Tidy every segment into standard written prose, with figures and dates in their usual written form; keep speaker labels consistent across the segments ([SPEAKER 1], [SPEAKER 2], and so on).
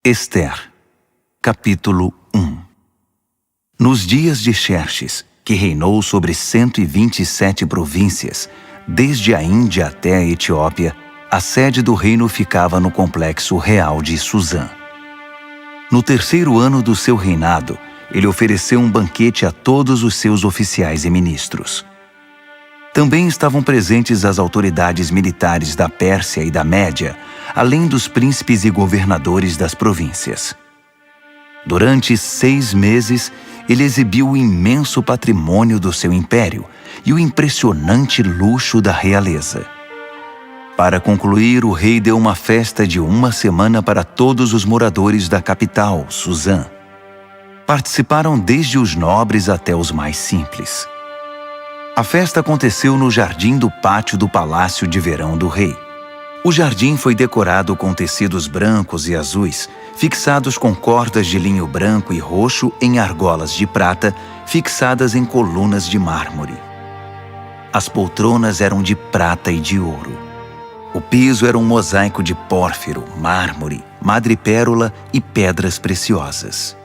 [SPEAKER 1] Ester, capítulo 1. Nos dias de Xerxes, que reinou sobre 127 províncias, desde a Índia até a Etiópia, a sede do reino ficava no complexo real de Susã. No terceiro ano do seu reinado, ele ofereceu um banquete a todos os seus oficiais e ministros. Também estavam presentes as autoridades militares da Pérsia e da Média, além dos príncipes e governadores das províncias. Durante 6 meses, ele exibiu o imenso patrimônio do seu império e o impressionante luxo da realeza. Para concluir, o rei deu uma festa de 1 semana para todos os moradores da capital, Susã. Participaram desde os nobres até os mais simples. A festa aconteceu no jardim do pátio do palácio de verão do rei. O jardim foi decorado com tecidos brancos e azuis, fixados com cordas de linho branco e roxo em argolas de prata, fixadas em colunas de mármore. As poltronas eram de prata e de ouro. O piso era um mosaico de pórfiro, mármore, madrepérola e pedras preciosas.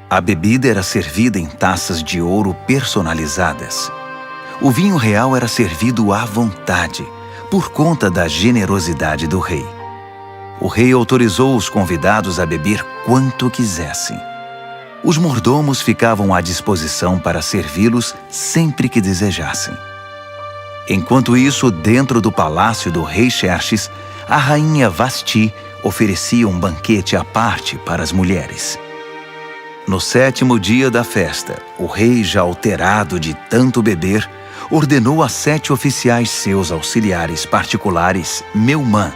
[SPEAKER 1] A bebida era servida em taças de ouro personalizadas. O vinho real era servido à vontade, por conta da generosidade do rei. O rei autorizou os convidados a beber quanto quisessem. Os mordomos ficavam à disposição para servi-los sempre que desejassem. Enquanto isso, dentro do palácio do rei Xerxes, a rainha Vasti oferecia um banquete à parte para as mulheres. No 7º dia da festa, o rei, já alterado de tanto beber, ordenou a 7 oficiais seus auxiliares particulares, Meumã,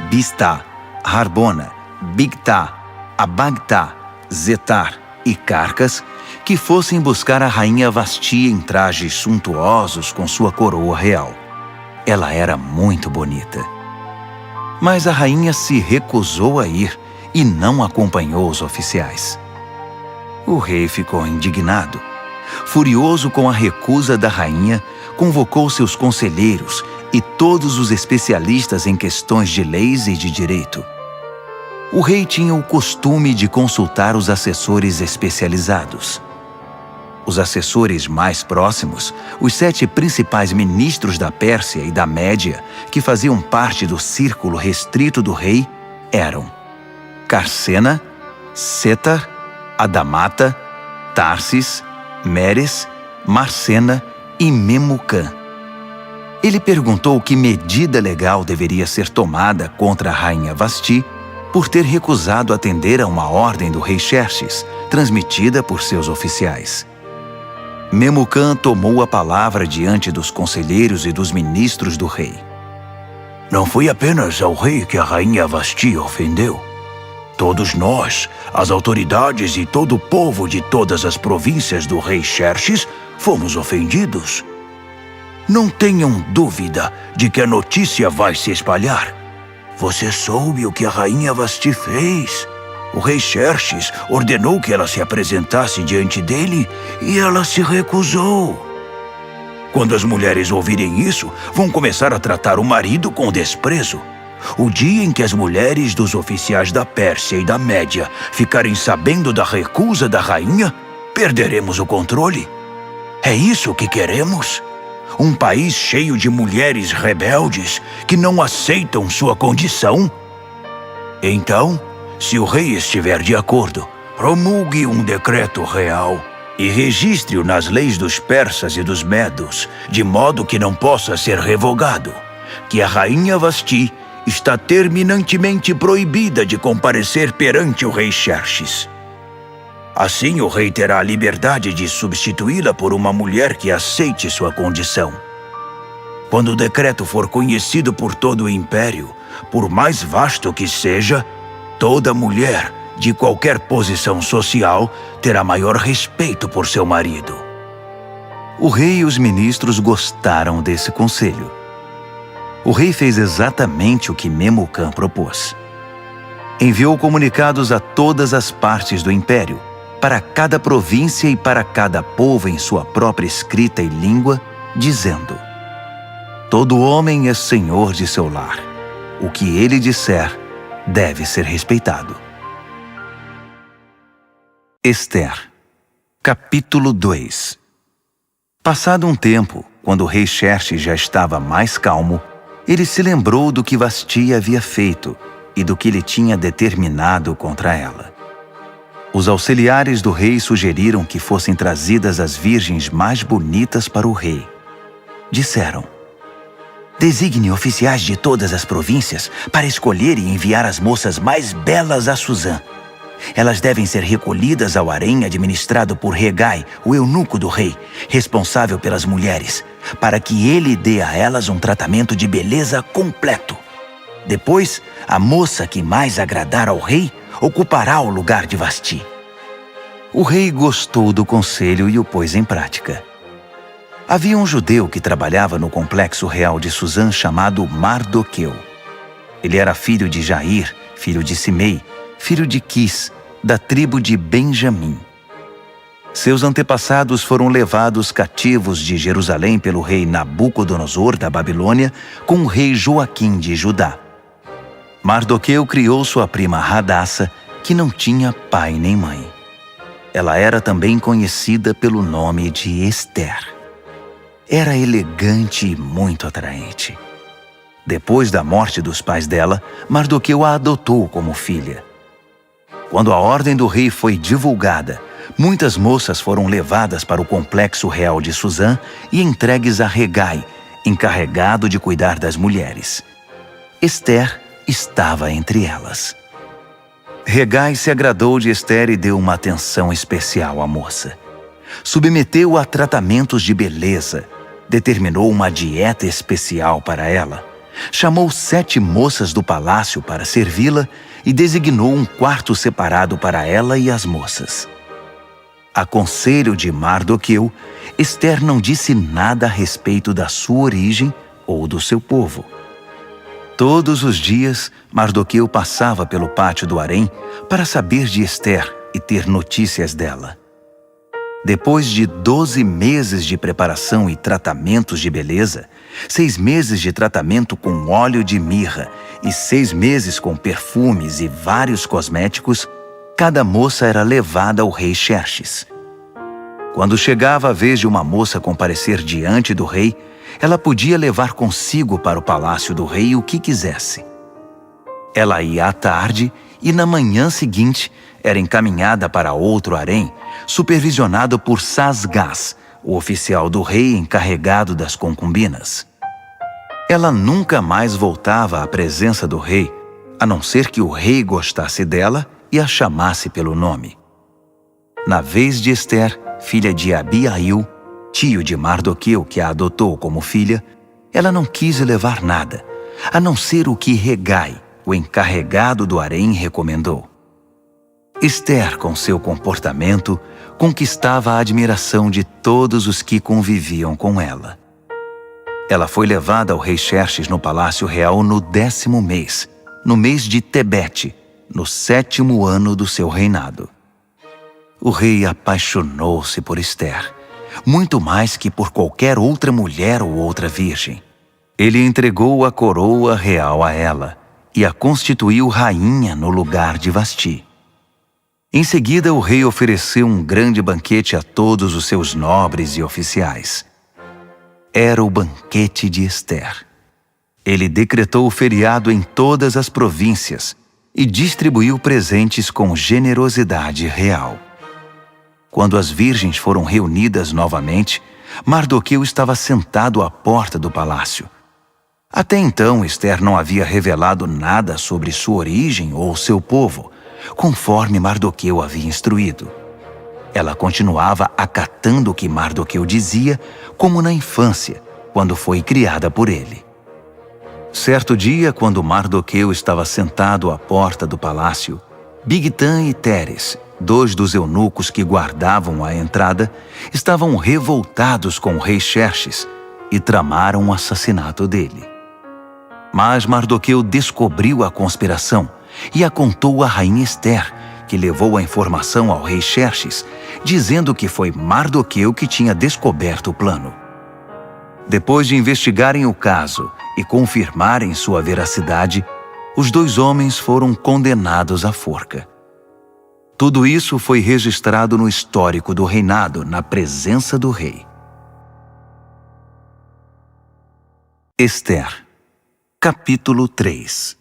[SPEAKER 1] Biztá, Harbona, Bigtá, Abagtá, Zetar e Carcas, que fossem buscar a rainha Vasti em trajes suntuosos com sua coroa real. Ela era muito bonita. Mas a rainha se recusou a ir e não acompanhou os oficiais. O rei ficou indignado. Furioso com a recusa da rainha, convocou seus conselheiros e todos os especialistas em questões de leis e de direito. O rei tinha o costume de consultar os assessores especializados. Os assessores mais próximos, os 7 principais ministros da Pérsia e da Média, que faziam parte do círculo restrito do rei, eram Carsena, Setar, Adamata, Tarsis, Meres, Marcena e Memucã. Ele perguntou que medida legal deveria ser tomada contra a rainha Vasti por ter recusado atender a uma ordem do rei Xerxes, transmitida por seus oficiais. Memucã tomou a palavra diante dos conselheiros e dos ministros do rei.
[SPEAKER 2] Não foi apenas ao rei que a rainha Vasti ofendeu. Todos nós, as autoridades e todo o povo de todas as províncias do rei Xerxes, fomos ofendidos. Não tenham dúvida de que a notícia vai se espalhar. Você soube o que a rainha Vasti fez? O rei Xerxes ordenou que ela se apresentasse diante dele e ela se recusou. Quando as mulheres ouvirem isso, vão começar a tratar o marido com desprezo. O dia em que as mulheres dos oficiais da Pérsia e da Média ficarem sabendo da recusa da rainha, perderemos o controle. É isso que queremos? Um país cheio de mulheres rebeldes que não aceitam sua condição? Então, se o rei estiver de acordo, promulgue um decreto real e registre-o nas leis dos persas e dos medos, de modo que não possa ser revogado, que a rainha Vasti está terminantemente proibida de comparecer perante o rei Xerxes. Assim, o rei terá a liberdade de substituí-la por uma mulher que aceite sua condição. Quando o decreto for conhecido por todo o império, por mais vasto que seja, toda mulher, de qualquer posição social, terá maior respeito por seu marido.
[SPEAKER 1] O rei e os ministros gostaram desse conselho. O rei fez exatamente o que Memucã propôs. Enviou comunicados a todas as partes do império, para cada província e para cada povo em sua própria escrita e língua, dizendo: todo homem é senhor de seu lar. O que ele disser deve ser respeitado. Ester, capítulo 2. Passado um tempo, quando o rei Xerxes já estava mais calmo, ele se lembrou do que Vasti havia feito e do que ele tinha determinado contra ela. Os auxiliares do rei sugeriram que fossem trazidas as virgens mais bonitas para o rei. Disseram: designe oficiais de todas as províncias para escolher e enviar as moças mais belas a Suzã. Elas devem ser recolhidas ao harém administrado por Hegai, o eunuco do rei, responsável pelas mulheres, para que ele dê a elas um tratamento de beleza completo. Depois, a moça que mais agradar ao rei ocupará o lugar de Vasti. O rei gostou do conselho e o pôs em prática. Havia um judeu que trabalhava no complexo real de Suzã chamado Mardoqueu. Ele era filho de Jair, filho de Simei, filho de Quis, da tribo de Benjamim. Seus antepassados foram levados cativos de Jerusalém pelo rei Nabucodonosor da Babilônia com o rei Joaquim de Judá. Mardoqueu criou sua prima Hadassa, que não tinha pai nem mãe. Ela era também conhecida pelo nome de Ester. Era elegante e muito atraente. Depois da morte dos pais dela, Mardoqueu a adotou como filha. Quando a ordem do rei foi divulgada, muitas moças foram levadas para o complexo real de Suzã e entregues a Hegai, encarregado de cuidar das mulheres. Ester estava entre elas. Hegai se agradou de Ester e deu uma atenção especial à moça. Submeteu-a a tratamentos de beleza, determinou uma dieta especial para ela, chamou 7 moças do palácio para servi-la e designou um quarto separado para ela e as moças. A conselho de Mardoqueu, Ester não disse nada a respeito da sua origem ou do seu povo. Todos os dias, Mardoqueu passava pelo pátio do harém para saber de Ester e ter notícias dela. Depois de 12 meses de preparação e tratamentos de beleza, 6 meses de tratamento com óleo de mirra e 6 meses com perfumes e vários cosméticos, cada moça era levada ao rei Xerxes. Quando chegava a vez de uma moça comparecer diante do rei, ela podia levar consigo para o palácio do rei o que quisesse. Ela ia à tarde e na manhã seguinte era encaminhada para outro harém, supervisionado por Sasgás, o oficial do rei encarregado das concubinas. Ela nunca mais voltava à presença do rei, a não ser que o rei gostasse dela e a chamasse pelo nome. Na vez de Ester, filha de Abiail, tio de Mardoqueu que a adotou como filha, ela não quis levar nada, a não ser o que Hegai, o encarregado do harém, recomendou. Ester, com seu comportamento, conquistava a admiração de todos os que conviviam com ela. Ela foi levada ao rei Xerxes no palácio real no 10º mês, no mês de Tebete, no 7º ano do seu reinado. O rei apaixonou-se por Ester, muito mais que por qualquer outra mulher ou outra virgem. Ele entregou a coroa real a ela e a constituiu rainha no lugar de Vasti. Em seguida, o rei ofereceu um grande banquete a todos os seus nobres e oficiais. Era o banquete de Ester. Ele decretou o feriado em todas as províncias e distribuiu presentes com generosidade real. Quando as virgens foram reunidas novamente, Mardoqueu estava sentado à porta do palácio. Até então, Ester não havia revelado nada sobre sua origem ou seu povo, conforme Mardoqueu havia instruído. Ela continuava acatando o que Mardoqueu dizia, como na infância, quando foi criada por ele. Certo dia, quando Mardoqueu estava sentado à porta do palácio, Bigtã e Teres, 2 dos eunucos que guardavam a entrada, estavam revoltados com o rei Xerxes e tramaram o assassinato dele. Mas Mardoqueu descobriu a conspiração e a contou à rainha Ester, que levou a informação ao rei Xerxes, dizendo que foi Mardoqueu que tinha descoberto o plano. Depois de investigarem o caso e confirmarem sua veracidade, os 2 homens foram condenados à forca. Tudo isso foi registrado no histórico do reinado, na presença do rei. Ester, capítulo 3.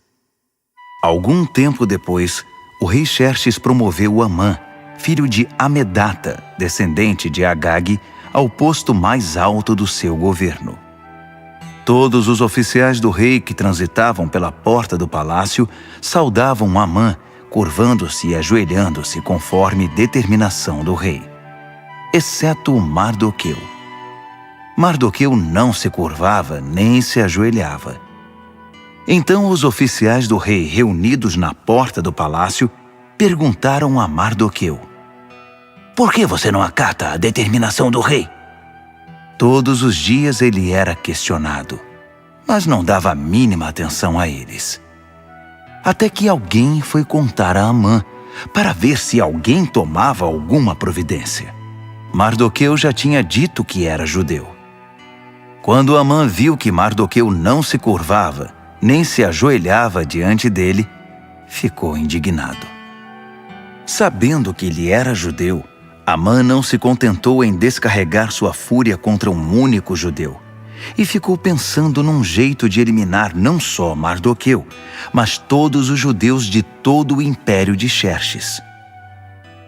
[SPEAKER 1] Algum tempo depois, o rei Xerxes promoveu Amã, filho de Amedata, descendente de Agag, ao posto mais alto do seu governo. Todos os oficiais do rei que transitavam pela porta do palácio saudavam Amã, curvando-se e ajoelhando-se conforme determinação do rei, exceto Mardoqueu. Mardoqueu não se curvava nem se ajoelhava. Então os oficiais do rei, reunidos na porta do palácio, perguntaram a Mardoqueu: "Por que você não acata a determinação do rei?" Todos os dias ele era questionado, mas não dava a mínima atenção a eles. Até que alguém foi contar a Amã, para ver se alguém tomava alguma providência. Mardoqueu já tinha dito que era judeu. Quando Amã viu que Mardoqueu não se curvava, nem se ajoelhava diante dele, ficou indignado. Sabendo que ele era judeu, Amã não se contentou em descarregar sua fúria contra um único judeu, e ficou pensando num jeito de eliminar não só Mardoqueu, mas todos os judeus de todo o império de Xerxes.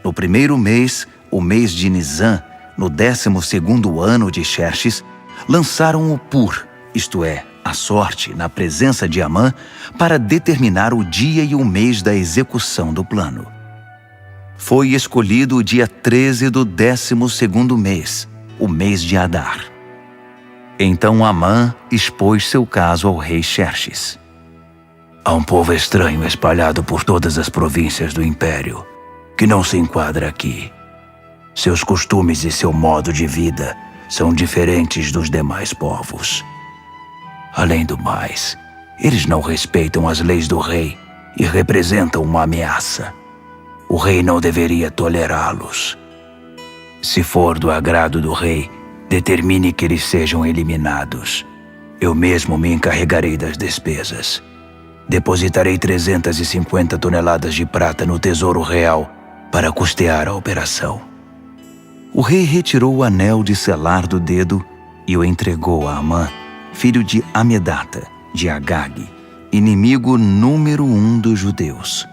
[SPEAKER 1] No primeiro mês, o mês de Nisã, no 12º ano de Xerxes, lançaram o Pur, isto é, a sorte, na presença de Amã, para determinar o dia e o mês da execução do plano. Foi escolhido o dia 13 do 12º mês, o mês de Adar. Então Amã expôs seu caso ao rei Xerxes. "Há um povo estranho espalhado por todas as províncias do império, que não se enquadra aqui. Seus costumes e seu modo de vida são diferentes dos demais povos. Além do mais, eles não respeitam as leis do rei e representam uma ameaça. O rei não deveria tolerá-los. Se for do agrado do rei, determine que eles sejam eliminados. Eu mesmo me encarregarei das despesas. Depositarei 350 toneladas de prata no Tesouro Real para custear a operação." O rei retirou o anel de selar do dedo e o entregou a Amã, filho de Amedata, de Agag, inimigo número 1 dos judeus.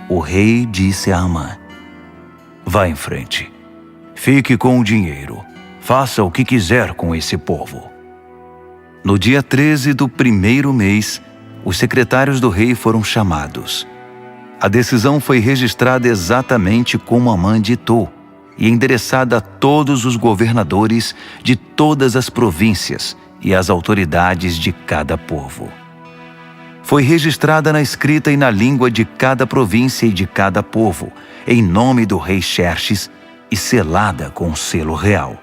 [SPEAKER 1] O rei disse a Amã: "Vá em frente. Fique com o dinheiro. Faça o que quiser com esse povo." No dia 13 do primeiro mês, os secretários do rei foram chamados. A decisão foi registrada exatamente como Amã ditou e endereçada a todos os governadores de todas as províncias e às autoridades de cada povo. Foi registrada na escrita e na língua de cada província e de cada povo, em nome do rei Xerxes, e selada com o selo real.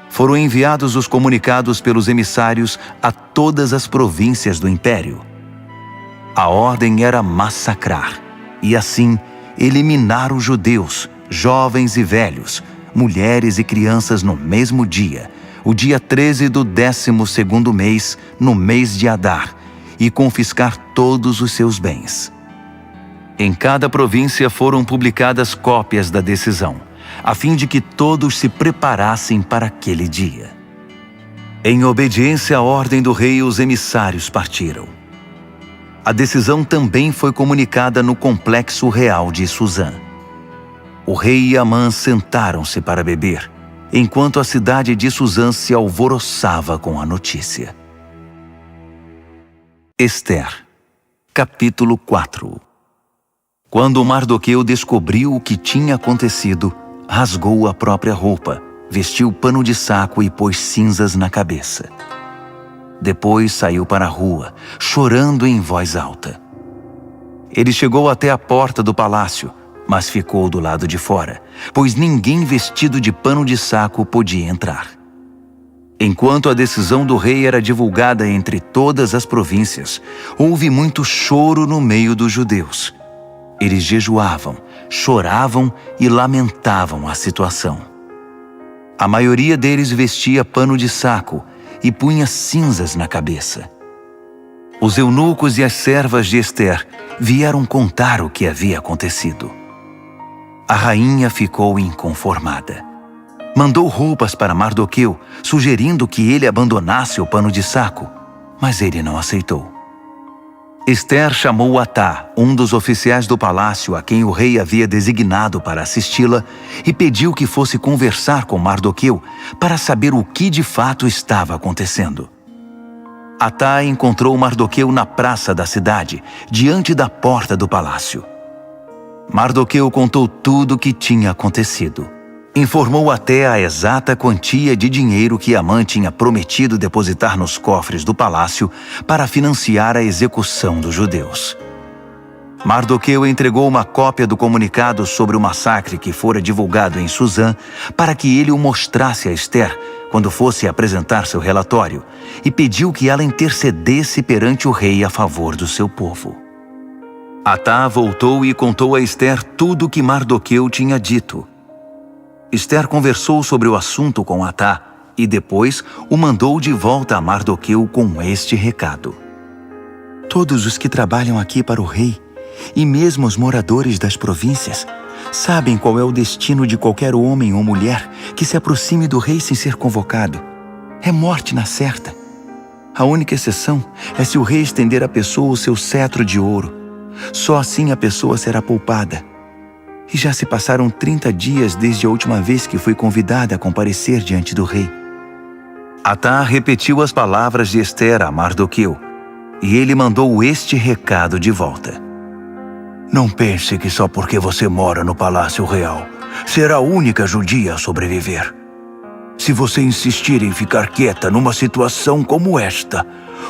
[SPEAKER 1] Foram enviados os comunicados pelos emissários a todas as províncias do império. A ordem era massacrar, e assim eliminar os judeus, jovens e velhos, mulheres e crianças no mesmo dia, o dia 13 do 12º mês, no mês de Adar, e confiscar todos os seus bens. Em cada província foram publicadas cópias da decisão, a fim de que todos se preparassem para aquele dia. Em obediência à ordem do rei, os emissários partiram. A decisão também foi comunicada no complexo real de Suzã. O rei e Amã sentaram-se para beber, enquanto a cidade de Suzã se alvoroçava com a notícia. Ester, capítulo 4. Quando Mardoqueu descobriu o que tinha acontecido, rasgou a própria roupa, vestiu pano de saco e pôs cinzas na cabeça. Depois saiu para a rua, chorando em voz alta. Ele chegou até a porta do palácio, mas ficou do lado de fora, pois ninguém vestido de pano de saco podia entrar. Enquanto a decisão do rei era divulgada entre todas as províncias, houve muito choro no meio dos judeus. Eles jejuavam, choravam e lamentavam a situação. A maioria deles vestia pano de saco e punha cinzas na cabeça. Os eunucos e as servas de Ester vieram contar o que havia acontecido. A rainha ficou inconformada. Mandou roupas para Mardoqueu, sugerindo que ele abandonasse o pano de saco, mas ele não aceitou. Ester chamou Atá, um dos oficiais do palácio a quem o rei havia designado para assisti-la, e pediu que fosse conversar com Mardoqueu para saber o que de fato estava acontecendo. Atá encontrou Mardoqueu na praça da cidade, diante da porta do palácio. Mardoqueu contou tudo o que tinha acontecido. Informou até a exata quantia de dinheiro que Amã tinha prometido depositar nos cofres do palácio para financiar a execução dos judeus. Mardoqueu entregou uma cópia do comunicado sobre o massacre que fora divulgado em Suzã para que ele o mostrasse a Ester quando fosse apresentar seu relatório e pediu que ela intercedesse perante o rei a favor do seu povo. Atá voltou e contou a Ester tudo o que Mardoqueu tinha dito. Ester conversou sobre o assunto com Atá e depois o mandou de volta a Mardoqueu com este recado: todos os que trabalham aqui para o rei, e mesmo os moradores das províncias, sabem qual é o destino de qualquer homem ou mulher que se aproxime do rei sem ser convocado. É morte na certa. A única exceção é se o rei estender à pessoa o seu cetro de ouro. Só assim a pessoa será poupada. E já se passaram 30 dias desde a última vez que fui convidada a comparecer diante do rei. Atá repetiu as palavras de Ester a Mardoqueu, e ele mandou este recado de volta:
[SPEAKER 2] não pense que só porque você mora no Palácio Real será a única judia a sobreviver. Se você insistir em ficar quieta numa situação como esta,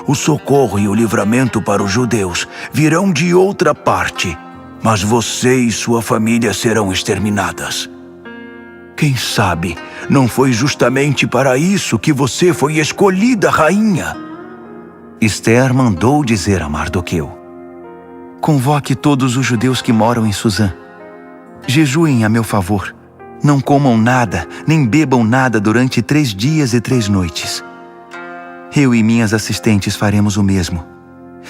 [SPEAKER 2] o socorro e o livramento para os judeus virão de outra parte, mas você e sua família serão exterminadas. Quem sabe não foi justamente para isso que você foi escolhida rainha?
[SPEAKER 1] Ester mandou dizer a Mardoqueu: convoque todos os judeus que moram em Suzã. Jejuem a meu favor. Não comam nada, nem bebam nada durante 3 dias e 3 noites. Eu e minhas assistentes faremos o mesmo.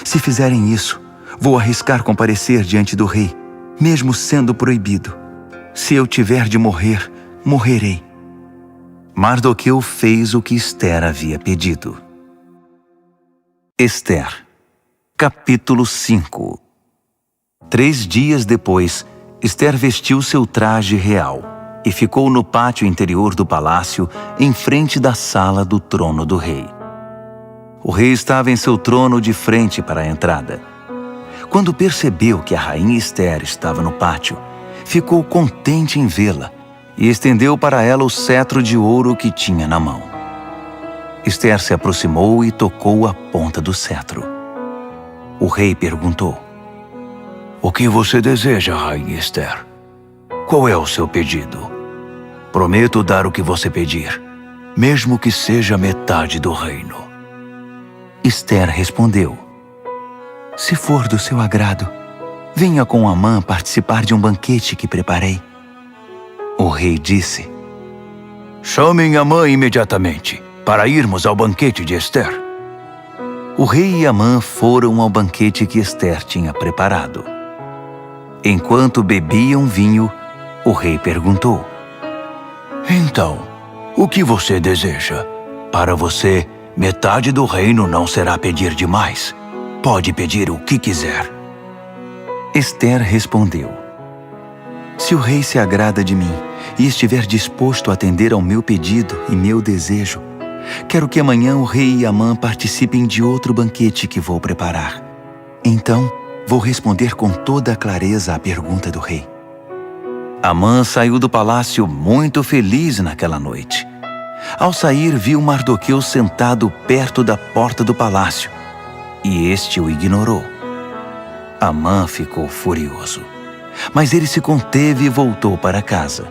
[SPEAKER 1] Se fizerem isso, vou arriscar comparecer diante do rei, mesmo sendo proibido. Se eu tiver de morrer, morrerei. Mardoqueu fez o que Ester havia pedido. Ester, capítulo 5. 3 dias depois, Ester vestiu seu traje real e ficou no pátio interior do palácio, em frente da sala do trono do rei. O rei estava em seu trono de frente para a entrada. Quando percebeu que a rainha Ester estava no pátio, ficou contente em vê-la e estendeu para ela o cetro de ouro que tinha na mão. Ester se aproximou e tocou a ponta do cetro. O rei perguntou:
[SPEAKER 2] o que você deseja, rainha Ester? Qual é o seu pedido? Prometo dar o que você pedir, mesmo que seja metade do reino.
[SPEAKER 1] Ester respondeu: se for do seu agrado, venha com Amã participar de um banquete que preparei. O rei disse:
[SPEAKER 2] chamem Amã imediatamente, para irmos ao banquete de Ester.
[SPEAKER 1] O rei e Amã foram ao banquete que Ester tinha preparado. Enquanto bebiam vinho, o rei perguntou:
[SPEAKER 2] então, o que você deseja? Para você, metade do reino não será pedir demais. Pode pedir o que quiser.
[SPEAKER 1] Ester respondeu: se o rei se agrada de mim e estiver disposto a atender ao meu pedido e meu desejo, quero que amanhã o rei e Amã participem de outro banquete que vou preparar. Então, vou responder com toda a clareza à pergunta do rei. Amã saiu do palácio muito feliz naquela noite. Ao sair, viu Mardoqueu sentado perto da porta do palácio, e este o ignorou. Amã ficou furioso, mas ele se conteve e voltou para casa.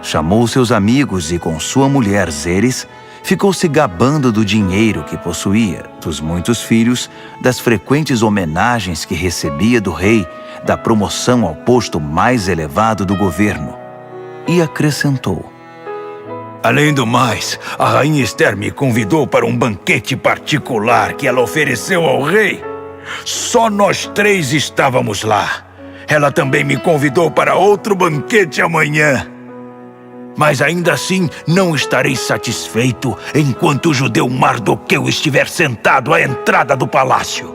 [SPEAKER 1] Chamou seus amigos e, com sua mulher Zeres, ficou se gabando do dinheiro que possuía, dos muitos filhos, das frequentes homenagens que recebia do rei, da promoção ao posto mais elevado do governo. E acrescentou:
[SPEAKER 2] além do mais, a rainha Ester me convidou para um banquete particular que ela ofereceu ao rei. Só nós 3 estávamos lá. Ela também me convidou para outro banquete amanhã. Mas ainda assim não estarei satisfeito enquanto o judeu Mardoqueu estiver sentado à entrada do palácio.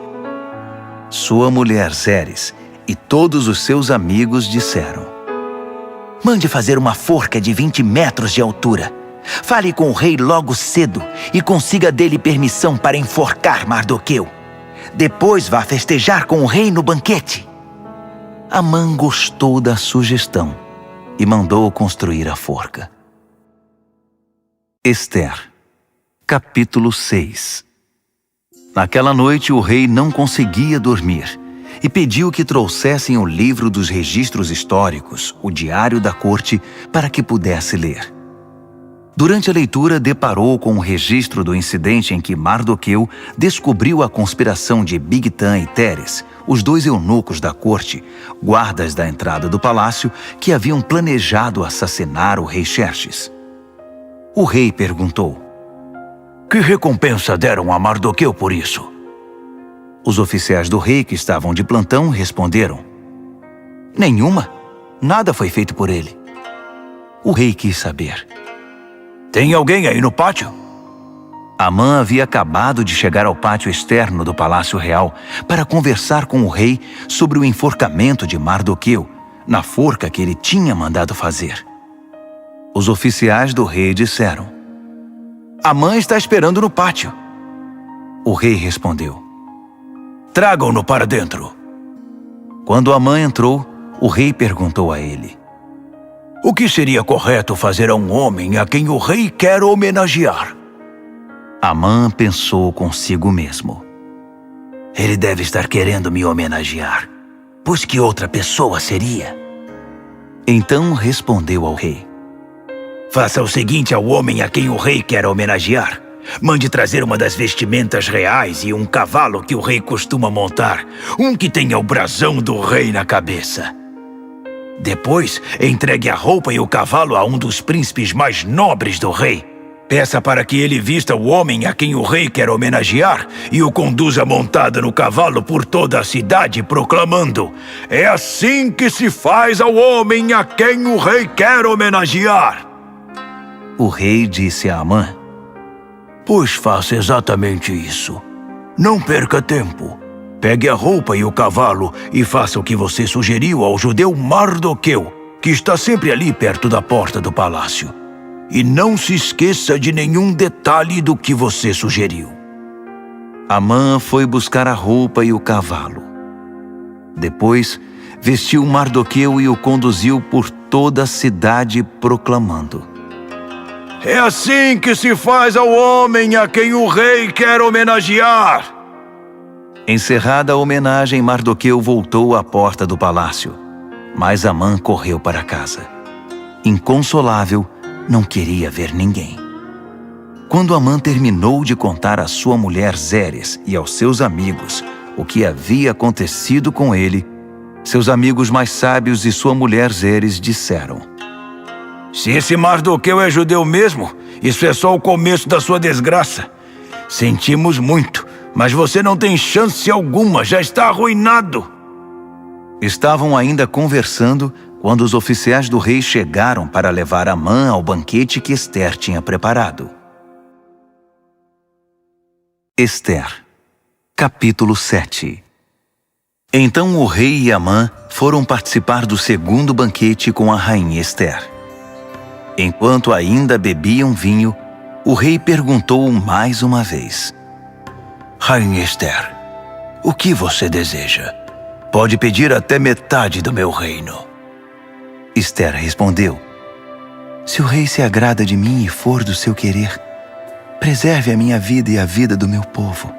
[SPEAKER 1] Sua mulher Zeres e todos os seus amigos disseram:
[SPEAKER 3] Mande fazer uma forca de 20 metros de altura. Fale com o rei logo cedo e consiga dele permissão para enforcar Mardoqueu. Depois vá festejar com o rei no banquete.
[SPEAKER 1] Amã gostou da sugestão e mandou construir a forca. Ester, capítulo 6. Naquela noite o rei não conseguia dormir e pediu que trouxessem o livro dos registros históricos, o diário da corte, para que pudesse ler. Durante a leitura, deparou com o registro do incidente em que Mardoqueu descobriu a conspiração de Bigtan e Teres, os dois eunucos da corte, guardas da entrada do palácio, que haviam planejado assassinar o rei Xerxes. O rei perguntou:
[SPEAKER 2] Que recompensa deram a Mardoqueu por isso?
[SPEAKER 1] Os oficiais do rei que estavam de plantão responderam:
[SPEAKER 3] Nenhuma. Nada foi feito por ele.
[SPEAKER 1] O rei quis saber:
[SPEAKER 2] Tem alguém aí no pátio?
[SPEAKER 1] Amã havia acabado de chegar ao pátio externo do Palácio Real para conversar com o rei sobre o enforcamento de Mardoqueu, na forca que ele tinha mandado fazer. Os oficiais do rei disseram:
[SPEAKER 3] Amã está esperando no pátio.
[SPEAKER 1] O rei respondeu:
[SPEAKER 2] Tragam-no para dentro.
[SPEAKER 1] Quando Amã entrou, o rei perguntou a ele:
[SPEAKER 2] O que seria correto fazer a um homem a quem o rei quer homenagear?
[SPEAKER 1] Amã pensou consigo mesmo:
[SPEAKER 3] Ele deve estar querendo me homenagear, pois que outra pessoa seria?
[SPEAKER 1] Então respondeu ao rei:
[SPEAKER 2] Faça o seguinte ao homem a quem o rei quer homenagear. Mande trazer uma das vestimentas reais e um cavalo que o rei costuma montar, um que tenha o brasão do rei na cabeça. Depois, entregue a roupa e o cavalo a um dos príncipes mais nobres do rei. Peça para que ele vista o homem a quem o rei quer homenagear e o conduza montado no cavalo por toda a cidade, proclamando: É assim que se faz ao homem a quem o rei quer homenagear.
[SPEAKER 1] O rei disse a Amã:
[SPEAKER 2] Pois faça exatamente isso. Não perca tempo. Pegue a roupa e o cavalo e faça o que você sugeriu ao judeu Mardoqueu, que está sempre ali perto da porta do palácio. E não se esqueça de nenhum detalhe do que você sugeriu.
[SPEAKER 1] Amã foi buscar a roupa e o cavalo. Depois, vestiu Mardoqueu e o conduziu por toda a cidade, proclamando:
[SPEAKER 2] É assim que se faz ao homem a quem o rei quer homenagear.
[SPEAKER 1] Encerrada a homenagem, Mardoqueu voltou à porta do palácio, mas Amã correu para casa. Inconsolável, não queria ver ninguém. Quando Amã terminou de contar à sua mulher Zeres e aos seus amigos o que havia acontecido com ele, seus amigos mais sábios e sua mulher Zeres disseram:
[SPEAKER 2] Se esse Mardoqueu é judeu mesmo, isso é só o começo da sua desgraça. Sentimos muito, mas você não tem chance alguma, já está arruinado.
[SPEAKER 1] Estavam ainda conversando quando os oficiais do rei chegaram para levar Amã ao banquete que Ester tinha preparado. Ester, capítulo 7. Então o rei e Amã foram participar do segundo banquete com a rainha Ester. Enquanto ainda bebiam vinho, o rei perguntou mais uma vez:
[SPEAKER 2] Rainha Ester, o que você deseja? Pode pedir até metade do meu reino.
[SPEAKER 1] Ester respondeu:
[SPEAKER 3] Se o rei se agrada de mim e for do seu querer, preserve a minha vida e a vida do meu povo.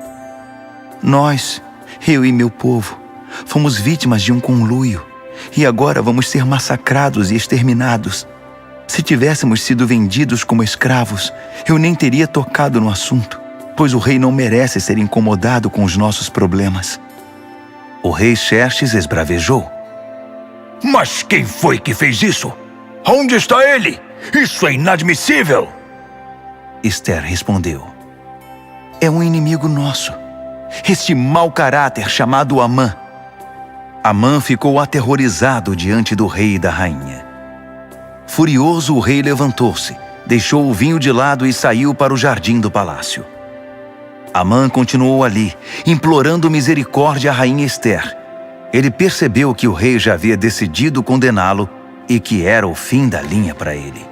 [SPEAKER 3] Nós, eu e meu povo, fomos vítimas de um conluio e agora vamos ser massacrados e exterminados. Se tivéssemos sido vendidos como escravos, eu nem teria tocado no assunto, pois o rei não merece ser incomodado com os nossos problemas.
[SPEAKER 1] O rei Xerxes esbravejou:
[SPEAKER 2] Mas quem foi que fez isso? Onde está ele? Isso é inadmissível!
[SPEAKER 1] Ester respondeu:
[SPEAKER 3] É um inimigo nosso, este mau caráter chamado Amã.
[SPEAKER 1] Amã ficou aterrorizado diante do rei e da rainha. Furioso, o rei levantou-se, deixou o vinho de lado e saiu para o jardim do palácio. Amã continuou ali, implorando misericórdia à rainha Ester. Ele percebeu que o rei já havia decidido condená-lo e que era o fim da linha para ele.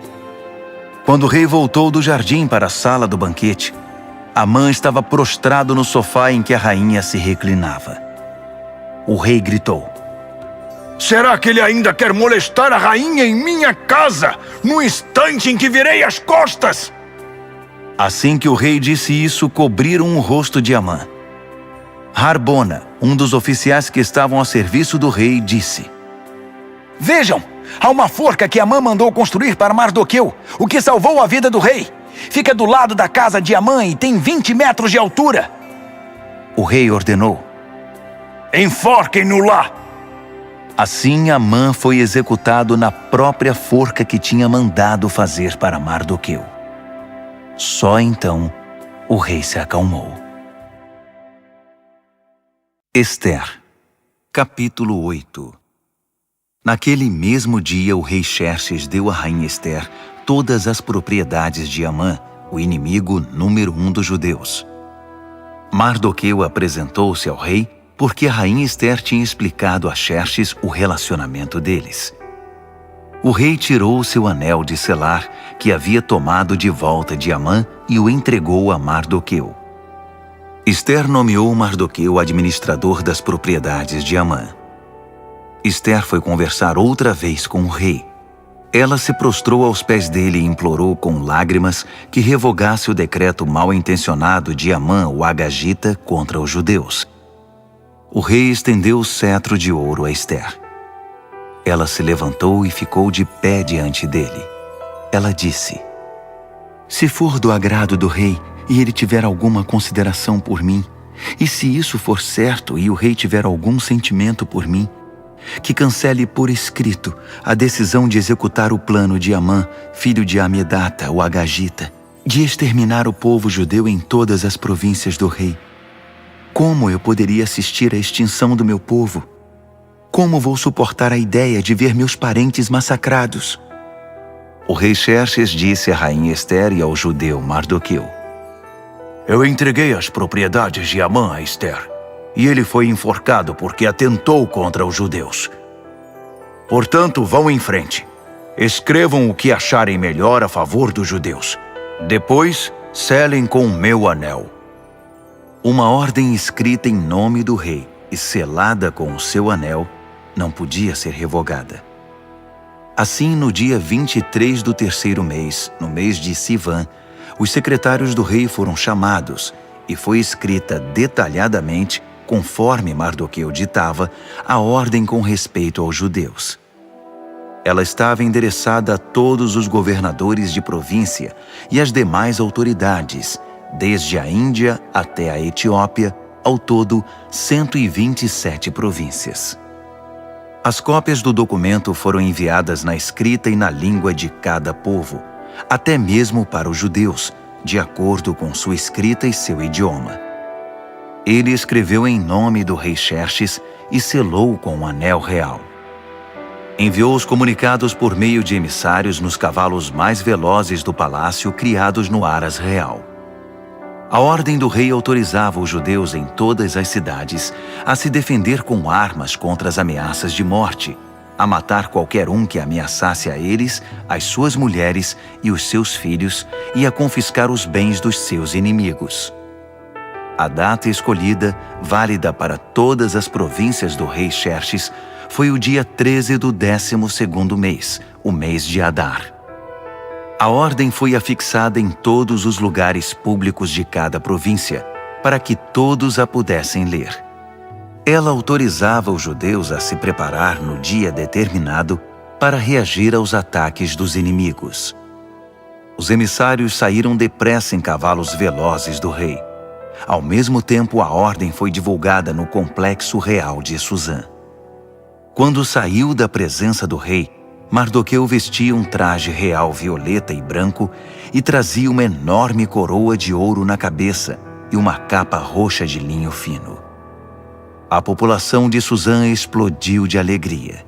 [SPEAKER 1] Quando o rei voltou do jardim para a sala do banquete, Amã estava prostrado no sofá em que a rainha se reclinava. O rei gritou:
[SPEAKER 2] Será que ele ainda quer molestar a rainha em minha casa, no instante em que virei as costas?
[SPEAKER 1] Assim que o rei disse isso, cobriram o rosto de Amã. Harbona, um dos oficiais que estavam a serviço do rei, disse:
[SPEAKER 3] Vejam, há uma forca que Amã mandou construir para Mardoqueu, o que salvou a vida do rei. Fica do lado da casa de Amã e tem 20 metros de altura.
[SPEAKER 1] O rei ordenou:
[SPEAKER 2] Enforquem-no lá!
[SPEAKER 1] Assim, Amã foi executado na própria forca que tinha mandado fazer para Mardoqueu. Só então o rei se acalmou. Ester, capítulo 8. Naquele mesmo dia, o rei Xerxes deu à rainha Ester todas as propriedades de Amã, o inimigo número 1 dos judeus. Mardoqueu apresentou-se ao rei porque a rainha Ester tinha explicado a Xerxes o relacionamento deles. O rei tirou seu anel de selar, que havia tomado de volta de Amã, e o entregou a Mardoqueu. Ester nomeou Mardoqueu administrador das propriedades de Amã. Ester foi conversar outra vez com o rei. Ela se prostrou aos pés dele e implorou com lágrimas que revogasse o decreto mal-intencionado de Amã, o Agagita, contra os judeus. O rei estendeu o cetro de ouro a Ester. Ela se levantou e ficou de pé diante dele. Ela disse: Se for do agrado do rei e ele tiver alguma consideração por mim, e se isso for certo e o rei tiver algum sentimento por mim, que cancele por escrito a decisão de executar o plano de Amã, filho de Amedata, o Agagita, de exterminar o povo judeu em todas as províncias do rei. Como eu poderia assistir à extinção do meu povo? Como vou suportar a ideia de ver meus parentes massacrados? O rei Xerxes disse à rainha Ester e ao judeu Mardoqueu:
[SPEAKER 2] Eu entreguei as propriedades de Amã a Ester, e ele foi enforcado porque atentou contra os judeus. Portanto, vão em frente. Escrevam o que acharem melhor a favor dos judeus. Depois, selem com o meu anel. Uma ordem escrita em nome do rei e selada com o seu anel não podia ser revogada. Assim, no dia 23 do terceiro mês, no mês de Sivan, os secretários do rei foram chamados e foi escrita detalhadamente, conforme Mardoqueu ditava, a ordem com respeito aos judeus. Ela estava endereçada a todos os governadores de província e às demais autoridades, desde a Índia até a Etiópia, ao todo 127 províncias. As cópias do documento foram enviadas na escrita e na língua de cada povo, até mesmo para os judeus, de acordo com sua escrita e seu idioma. Ele escreveu em nome do rei Xerxes e selou com um anel real. Enviou os comunicados por meio de emissários nos cavalos mais velozes do palácio criados no Aras Real. A ordem do rei autorizava os judeus em todas as cidades a se defender com armas contra as ameaças de morte, a matar qualquer um que ameaçasse a eles, as suas mulheres e os seus filhos, e a confiscar os bens dos seus inimigos. A data escolhida, válida para todas as províncias do rei Xerxes, foi o dia 13 do 12º mês, o mês de Adar. A ordem foi afixada em todos os lugares públicos de cada província, para que todos a pudessem ler. Ela autorizava os judeus a se preparar no dia determinado para reagir aos ataques dos inimigos. Os emissários saíram depressa em cavalos velozes do rei. Ao mesmo tempo, a ordem foi divulgada no complexo real de Suzã. Quando saiu da presença do rei, Mardoqueu vestia um traje real violeta e branco e trazia uma enorme coroa de ouro na cabeça e uma capa roxa de linho fino.
[SPEAKER 1] a população de Suzã explodiu de alegria.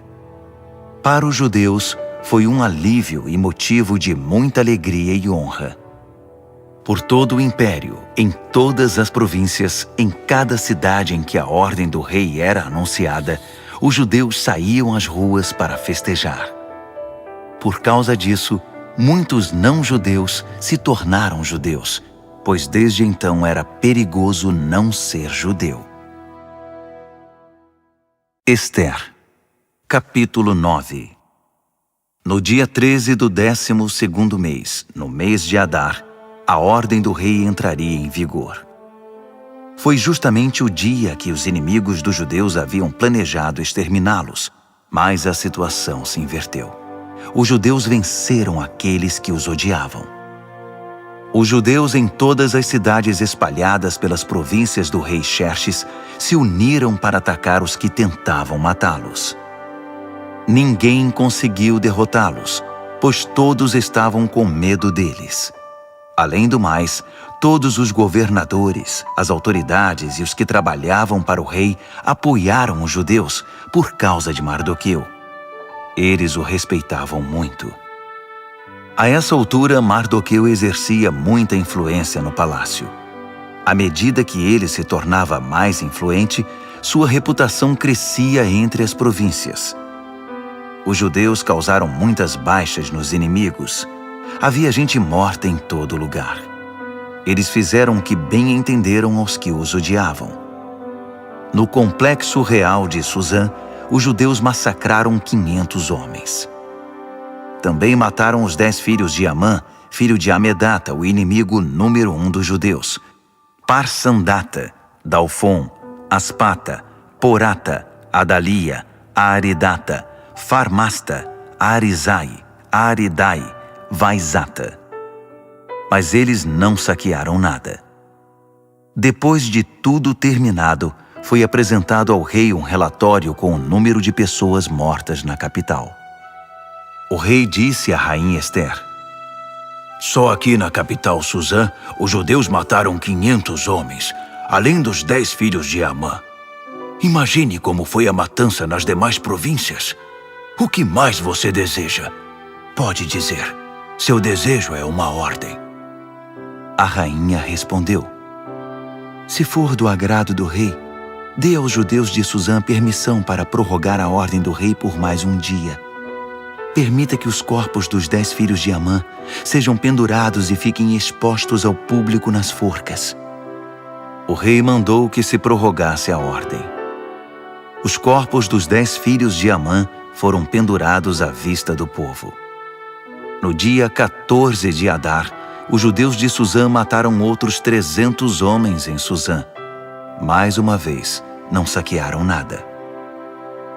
[SPEAKER 1] Para os judeus, foi um alívio e motivo de muita alegria e honra. Por todo o império, em todas as províncias, em cada cidade em que a ordem do rei era anunciada, os judeus saíam às ruas para festejar. Por causa disso, muitos não-judeus se tornaram judeus, pois desde então era perigoso não ser judeu. Ester, capítulo 9. No dia 13 do 12º mês, no mês de Adar, a ordem do rei entraria em vigor. Foi justamente o dia que os inimigos dos judeus haviam planejado exterminá-los, mas a situação se inverteu. Os judeus venceram aqueles que os odiavam. Os judeus em todas as cidades espalhadas pelas províncias do rei Xerxes se uniram para atacar os que tentavam matá-los. Ninguém conseguiu derrotá-los, pois todos estavam com medo deles. Além do mais, todos os governadores, as autoridades e os que trabalhavam para o rei apoiaram os judeus por causa de Mardoqueu. Eles o respeitavam muito. A essa altura, Mardoqueu exercia muita influência no palácio. À medida que ele se tornava mais influente, sua reputação crescia entre as províncias. Os judeus causaram muitas baixas nos inimigos. Havia gente morta em todo lugar. Eles fizeram o que bem entenderam aos que os odiavam. No complexo real de Suzã, os judeus massacraram 500 homens. Também mataram os 10 filhos de Amã, filho de Amedata, o inimigo número 1 dos judeus. Parsandata, Dalfon, Aspata, Porata, Adalia, Aridata, Farmasta, Arizai, Aridai, Vaizata. Mas eles não saquearam nada. Depois de tudo terminado, foi apresentado ao rei um relatório com o número de pessoas mortas na capital. O rei disse à rainha Ester:
[SPEAKER 2] Só aqui na capital Suzã, os judeus mataram 500 homens, além dos 10 filhos de Amã. Imagine como foi a matança nas demais províncias. O que mais você deseja? Pode dizer. Seu desejo é uma ordem.
[SPEAKER 1] A rainha respondeu: Se for do agrado do rei, dê aos judeus de Suzã permissão para prorrogar a ordem do rei por mais um dia. Permita que os corpos dos 10 filhos de Amã sejam pendurados e fiquem expostos ao público nas forcas. O rei mandou que se prorrogasse a ordem. Os corpos dos 10 filhos de Amã foram pendurados à vista do povo. No dia 14 de Adar, os judeus de Suzã mataram outros 300 homens em Suzã. Mais uma vez, não saquearam nada.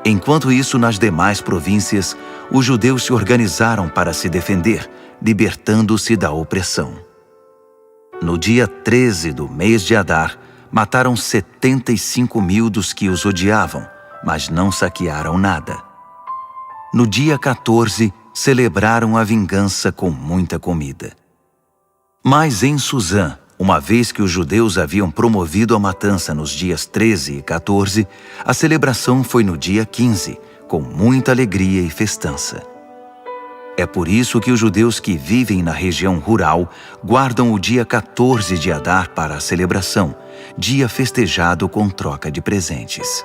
[SPEAKER 1] Enquanto isso, nas demais províncias, os judeus se organizaram para se defender, libertando-se da opressão. No dia 13 do mês de Adar, mataram 75.000 dos que os odiavam, mas não saquearam nada. No dia 14, celebraram a vingança com muita comida. Mas em Suzã, uma vez que os judeus haviam promovido a matança nos dias 13 e 14, a celebração foi no dia 15, com muita alegria e festança. É por isso que os judeus que vivem na região rural guardam o dia 14 de Adar para a celebração, dia festejado com troca de presentes.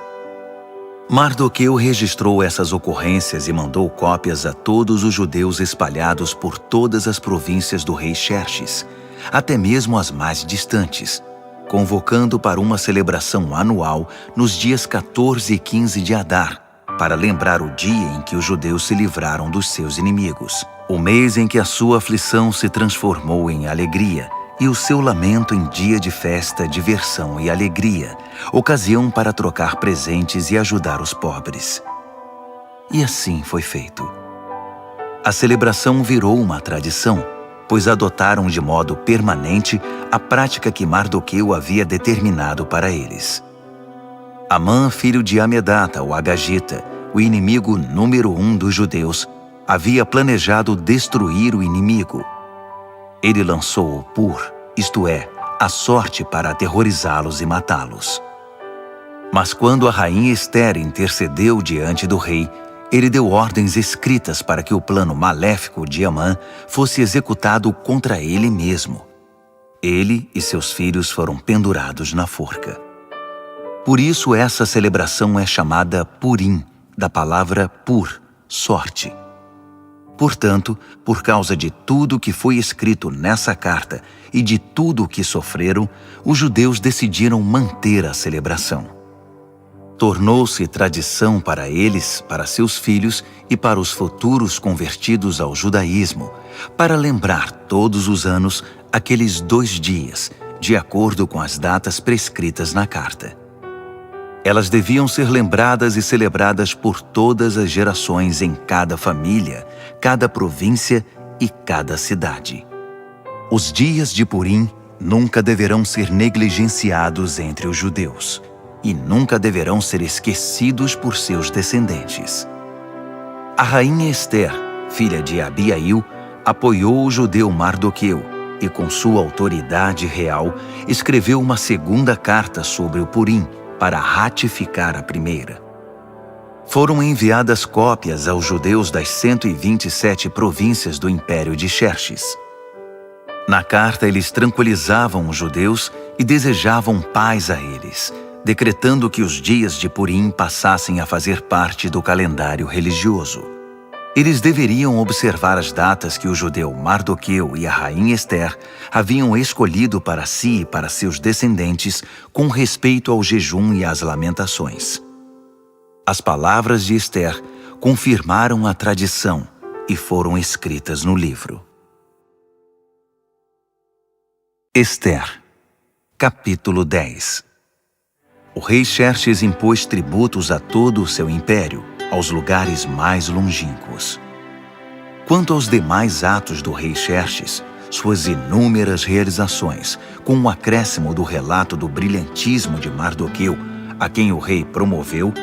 [SPEAKER 1] Mardoqueu registrou essas ocorrências e mandou cópias a todos os judeus espalhados por todas as províncias do rei Xerxes, até mesmo as mais distantes, convocando para uma celebração anual nos dias 14 e 15 de Adar, para lembrar o dia em que os judeus se livraram dos seus inimigos, o mês em que a sua aflição se transformou em alegria e o seu lamento em dia de festa, diversão e alegria, ocasião para trocar presentes e ajudar os pobres. E assim foi feito. A celebração virou uma tradição, pois adotaram de modo permanente a prática que Mardoqueu havia determinado para eles. Amã, filho de Amedata, o Agagita, o inimigo número 1 dos judeus, havia planejado destruir o inimigo. Ele lançou o Pur, isto é, a sorte para aterrorizá-los e matá-los. Mas quando a rainha Ester intercedeu diante do rei, ele deu ordens escritas para que o plano maléfico de Amã fosse executado contra ele mesmo. Ele e seus filhos foram pendurados na forca. Por isso essa celebração é chamada Purim, da palavra pur, sorte. Portanto, por causa de tudo que foi escrito nessa carta e de tudo o que sofreram, os judeus decidiram manter a celebração. Tornou-se tradição para eles, para seus filhos e para os futuros convertidos ao judaísmo, para lembrar todos os anos aqueles 2 dias, de acordo com as datas prescritas na carta. Elas deviam ser lembradas e celebradas por todas as gerações em cada família, cada província e cada cidade. Os dias de Purim nunca deverão ser negligenciados entre os judeus e nunca deverão ser esquecidos por seus descendentes. A rainha Ester, filha de Abiail, apoiou o judeu Mardoqueu e, com sua autoridade real, escreveu uma segunda carta sobre o Purim para ratificar a primeira. Foram enviadas cópias aos judeus das 127 províncias do Império de Xerxes. Na carta, eles tranquilizavam os judeus e desejavam paz a eles, decretando que os dias de Purim passassem a fazer parte do calendário religioso. Eles deveriam observar as datas que o judeu Mardoqueu e a rainha Ester haviam escolhido para si e para seus descendentes com respeito ao jejum e às lamentações. As palavras de Ester confirmaram a tradição e foram escritas no livro. Ester, capítulo 10. O rei Xerxes impôs tributos a todo o seu império, aos lugares mais longínquos. Quanto aos demais atos do rei Xerxes, suas inúmeras realizações, com o acréscimo do relato do brilhantismo de Mardoqueu, a quem o rei promoveu,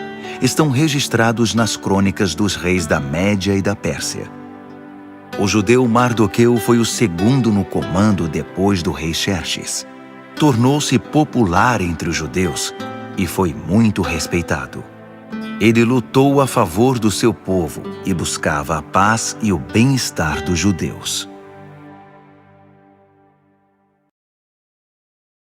[SPEAKER 1] estão registrados nas crônicas dos reis da Média e da Pérsia. O judeu Mardoqueu foi o segundo no comando depois do rei Xerxes. Tornou-se popular entre os judeus e foi muito respeitado. Ele lutou a favor do seu povo e buscava a paz e o bem-estar dos judeus.